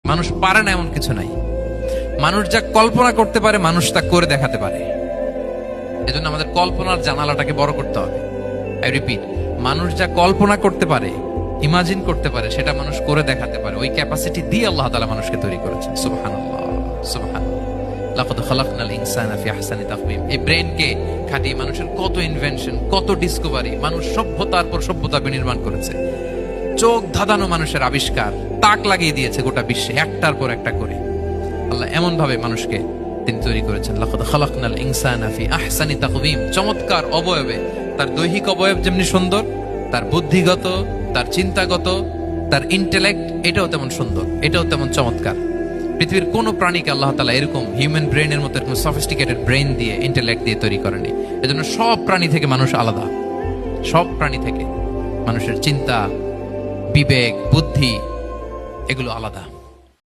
মানুষ পারে না এমন কিছু নাই। মানুষ যা কল্পনা করতে পারে মানুষ তা করে দেখাতে পারে। এজন্য আমাদের কল্পনার জানালাটাকে বড় করতে হবে। আই রিপিট, মানুষ যা কল্পনা করতে পারে, ইমাজিন করতে পারে, সেটা মানুষ করে দেখাতে পারে। ওই ক্যাপাসিটি দিয়ে আল্লাহ তাআলা মানুষকে তৈরি করেছেন। সুবহানাল্লাহ, সুবহানাল্লাহ। লাকাদ খালাকনাল ইনসানা ফি আহসানি তাকওয়িম। এই ব্রেনকে খাটিয়ে মানুষের কত ইনভেনশন, কত ডিসকভারি, মানুষ সভ্যতার পর সভ্যতা বিনির্মাণ করেছে। চোখ ধাঁধানো মানুষের আবিষ্কার, তাক লাগিয়ে দিয়েছে গোটা বিশ্বে একটার পর একটা করে। আল্লাহ এমন ভাবে মানুষকে তিনি তৈরি করেছেন। লাকাদ খালাকনাল ইনসানা ফি আহসানি তাকওয়িম। চমৎকার অবয়বে, তার দৈহিক অবয়ব যেমনি সুন্দর, তার বুদ্ধিগত, তার চিন্তাগত, তার ইন্টেলেক্ট, এটাও তেমন সুন্দর, এটাও তেমন চমৎকার। পৃথিবীর কোন প্রাণীকে আল্লাহ তাআলা এরকম হিউম্যান ব্রেনের মতো এরকম সফিস্টিকেটেড ব্রেন দিয়ে, ইন্টেলেক্ট দিয়ে তৈরি করেনি। এজন্য সব প্রাণী থেকে মানুষ আলাদা। সব প্রাণী থেকে মানুষের চিন্তা, বিবেক, বুদ্ধি এগুলো আলাদা।